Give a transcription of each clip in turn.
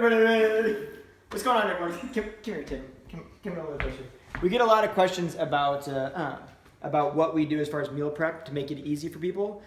What's going on, everyone? Come here, Tim. Come a little closer. We get a lot of questions about what we do as far as meal prep to make it easy for people.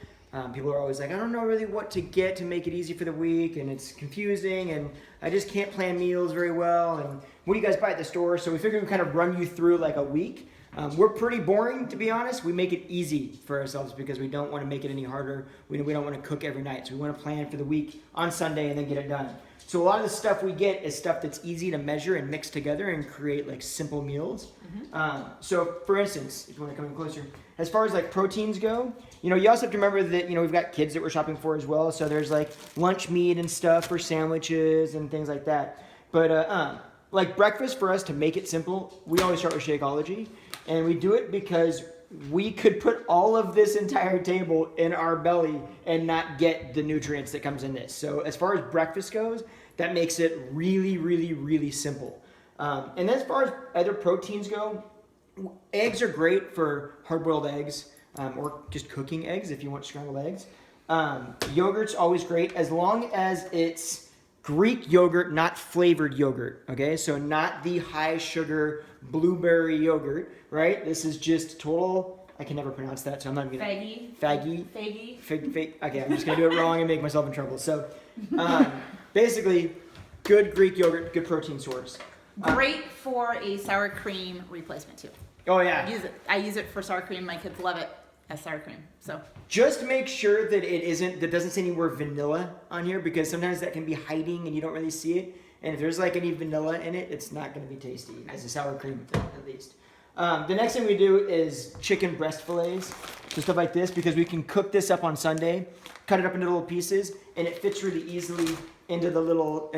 People are always like, I don't know really what to get to make it easy for the week, and it's confusing, and I just can't plan meals very well, and what do you guys buy at the store? So we figured we'd kind of run you through like a week. We're pretty boring, to be honest. We make it easy for ourselves because we don't want to make it any harder. We don't want to cook every night. So we want to plan for the week on Sunday and then get it done. So a lot of the stuff we get is stuff that's easy to measure and mix together and create like simple meals. So for instance, if you want to come in closer, as far as like proteins go, you also have to remember that, we've got kids that we're shopping for as well. So there's like lunch meat and stuff for sandwiches and things like that. But like breakfast, for us to make it simple, we always start with Shakeology. And we do it because we could put all of this entire table in our belly and not get the nutrients that comes in this. So as far as breakfast goes, that makes it really, really, really simple. And then as far as other proteins go, eggs are great for hard-boiled eggs or just cooking eggs if you want scrambled eggs. Yogurt's always great as long as it's Greek yogurt, not flavored yogurt, okay? So not the high sugar blueberry yogurt, right? This is just total, I can never pronounce that, so I'm not gonna. Faggy. Okay, I'm just gonna do it wrong and make myself in trouble. So basically, good Greek yogurt, good protein source. Great for a sour cream replacement too. Oh yeah. I use it for sour cream. My kids love it as sour cream. So just make sure that doesn't say anywhere vanilla on here, because sometimes that can be hiding and you don't really see it. And if there's like any vanilla in it, it's not going to be tasty as a sour cream at least. The next thing we do is chicken breast fillets, so stuff like this, because we can cook this up on Sunday, cut it up into little pieces, and it fits really easily into the little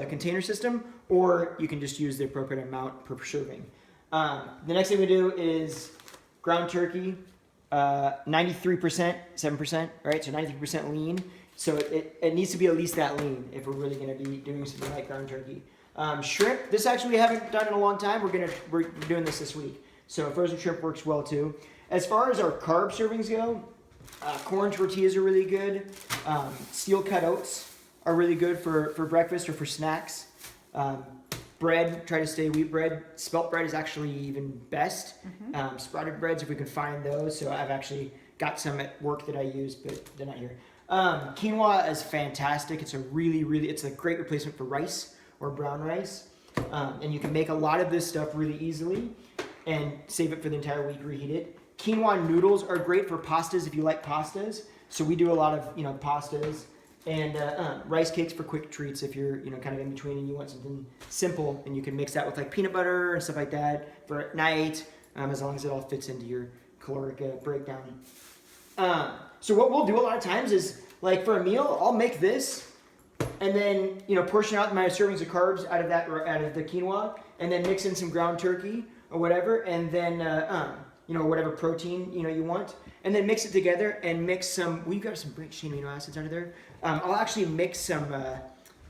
container system, or you can just use the appropriate amount per serving. The next thing we do is ground turkey. 93%, 7%, right? So 93% lean. So it needs to be at least that lean if we're really going to be doing something like ground turkey. Shrimp, this actually we haven't done in a long time. We're doing this week. So frozen shrimp works well too. As far as our carb servings go, corn tortillas are really good. Steel cut oats are really good for breakfast or for snacks. Bread, try to stay wheat bread. Spelt bread is actually even best. Sprouted breads, if we can find those. So I've actually got some at work that I use, but they're not here. Quinoa is fantastic. It's it's a great replacement for rice or brown rice. And you can make a lot of this stuff really easily and save it for the entire week, reheat it. Quinoa noodles are great for pastas if you like pastas. So we do a lot of, pastas. And rice cakes for quick treats if you're, kind of in between and you want something simple, and you can mix that with like peanut butter and stuff like that for at night, as long as it all fits into your caloric breakdown. So what we'll do a lot of times is, like for a meal, I'll make this and then, portion out my servings of carbs out of the quinoa, and then mix in some ground turkey or whatever, and then, whatever protein, you want. And then mix it together and mix some, we've got some branched chain amino acids under there. I'll actually mix some,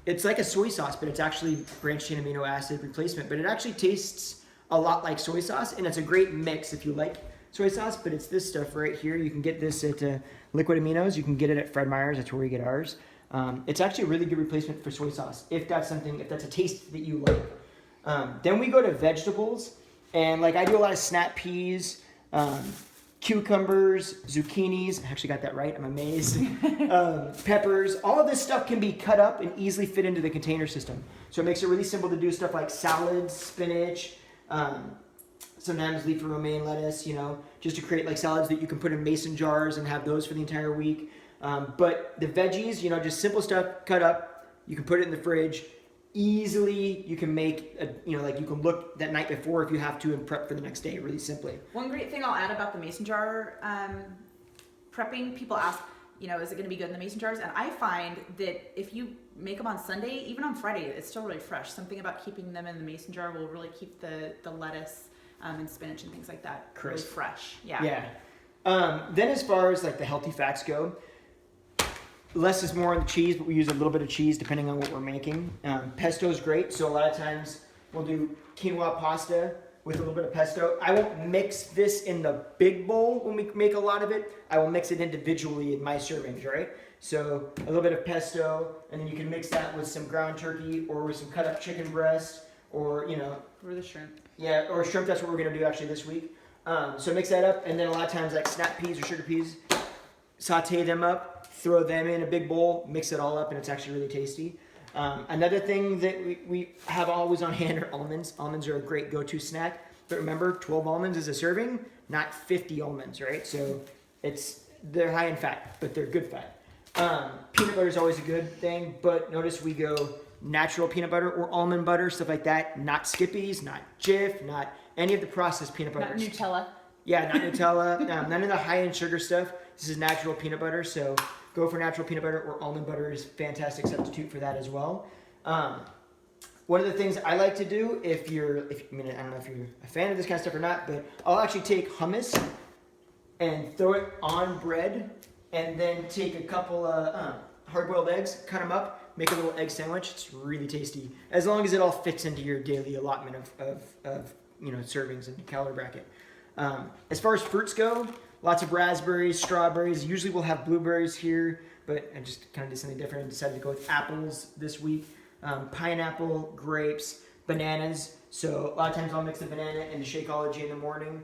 it's like a soy sauce, but it's actually branched chain amino acid replacement. But it actually tastes a lot like soy sauce, and it's a great mix if you like soy sauce. But it's this stuff right here. You can get this at Liquid Aminos. You can get it at Fred Meyer's. That's where we get ours. It's actually a really good replacement for soy sauce if that's a taste that you like. Then we go to vegetables, and like I do a lot of snap peas, cucumbers, zucchinis, I actually got that right, I'm amazed, peppers. All of this stuff can be cut up and easily fit into the container system. So it makes it really simple to do stuff like salads, spinach, sometimes leafy romaine lettuce, just to create like salads that you can put in mason jars and have those for the entire week. But the veggies, just simple stuff, cut up, you can put it in the fridge. Easily, you can make, you can look that night before if you have to and prep for the next day really simply. One great thing I'll add about the mason jar prepping, people ask, is it going to be good in the mason jars? And I find that if you make them on Sunday, even on Friday, it's still really fresh. Something about keeping them in the mason jar will really keep the lettuce and spinach and things like that really fresh. Yeah. Then as far as like the healthy fats go, less is more on the cheese, but we use a little bit of cheese depending on what we're making. Pesto is great, so a lot of times we'll do quinoa pasta with a little bit of pesto. I won't mix this in the big bowl when we make a lot of it. I will mix it individually in my servings, right? So a little bit of pesto, and then you can mix that with some ground turkey or with some cut up chicken breast, or Or the shrimp. yeah, or shrimp. That's what we're gonna do actually this week. So mix that up, and then a lot of times like snap peas or sugar peas, saute them up, throw them in a big bowl, mix it all up, and it's actually really tasty. Another thing that we have always on hand are almonds. Almonds are a great go-to snack, but remember, 12 almonds is a serving, not 50 almonds, right? So they're high in fat, but they're good fat. Peanut butter is always a good thing, but notice we go natural peanut butter or almond butter, stuff like that. Not Skippy's, not Jif, not any of the processed peanut Not butters. Nutella. Yeah, not Nutella, none of the high-end sugar stuff. This is natural peanut butter, so go for natural peanut butter, or almond butter is a fantastic substitute for that as well. One of the things I like to do, I don't know if you're a fan of this kind of stuff or not, but I'll actually take hummus and throw it on bread, and then take a couple of hard-boiled eggs, cut them up, make a little egg sandwich. It's really tasty, as long as it all fits into your daily allotment of servings and calorie bracket. As far as fruits go, lots of raspberries, strawberries. Usually we'll have blueberries here, but I just kind of did something different and decided to go with apples this week. Pineapple, grapes, bananas. So a lot of times I'll mix the banana into Shakeology in the morning.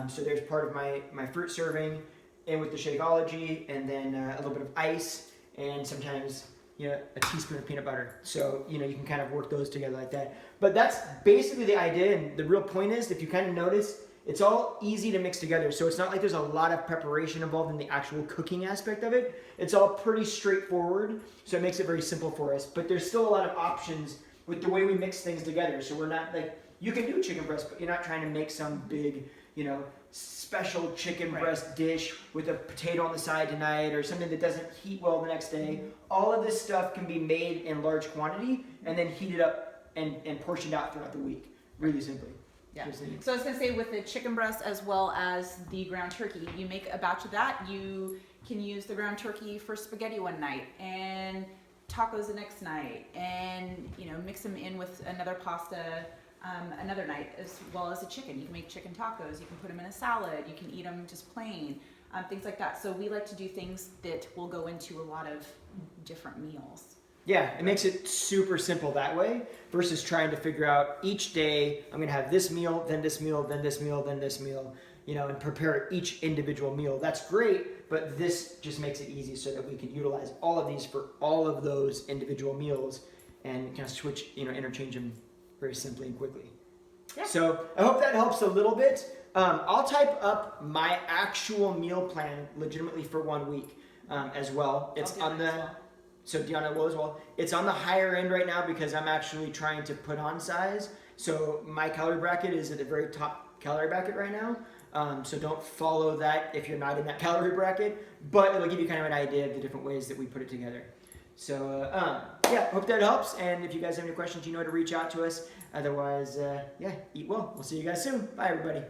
So there's part of my fruit serving in with the Shakeology, and then a little bit of ice, and sometimes a teaspoon of peanut butter. So you can kind of work those together like that. But that's basically the idea, and the real point is, if you kind of notice, it's all easy to mix together. So it's not like there's a lot of preparation involved in the actual cooking aspect of it. It's all pretty straightforward, so it makes it very simple for us. But there's still a lot of options with the way we mix things together. So we're not like, you can do chicken breast, but you're not trying to make some big, special chicken breast dish with a potato on the side tonight, or something that doesn't heat well the next day. All of this stuff can be made in large quantity and then heated up and portioned out throughout the week, really simply. Yeah. So I was gonna say, with the chicken breast as well as the ground turkey, you make a batch of that. You can use the ground turkey for spaghetti one night and tacos the next night, and mix them in with another pasta another night, as well as the chicken. You can make chicken tacos. You can put them in a salad. You can eat them just plain, things like that. So we like to do things that will go into a lot of different meals. Yeah, it makes it super simple that way, versus trying to figure out each day, I'm going to have this meal, then this meal, then this meal, then this meal, and prepare each individual meal. That's great, but this just makes it easy so that we can utilize all of these for all of those individual meals, and kind of switch, interchange them very simply and quickly. Yeah. So I hope that helps a little bit. I'll type up my actual meal plan legitimately for 1 week as well. It's on the... So Deanna will as well. It's on the higher end right now because I'm actually trying to put on size. So my calorie bracket is at the very top calorie bracket right now. So don't follow that if you're not in that calorie bracket. But it'll give you kind of an idea of the different ways that we put it together. So hope that helps. And if you guys have any questions, you know to reach out to us. Otherwise, eat well. We'll see you guys soon. Bye, everybody.